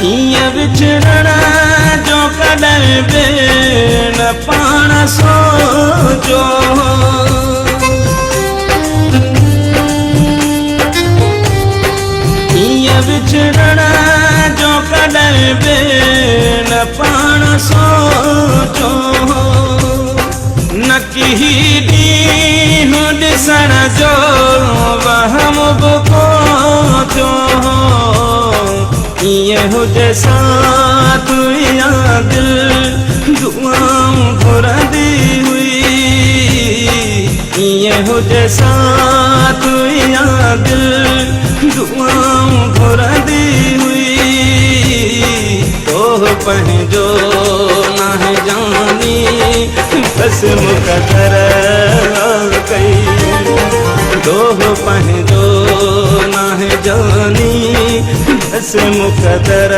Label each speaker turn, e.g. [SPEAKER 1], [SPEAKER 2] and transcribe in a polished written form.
[SPEAKER 1] इएं विछड़ण जो कॾहिं बि न पाण सोचो इएं विछड़ण जो कॾहिं बि न पाण सोचो न की ॾींहुं ॾिसण जो वहम बि पहुचो इएं हुजे साथ या दिल दुआऊं घुरंदी हुई इएं हुजे साथ या दिल दुआऊं घुरंदी हुई तोह पंहिंजो नाहे जानी बस मुक़दर कई तोह पंहिंजो नाहे जानी बस मुक़दर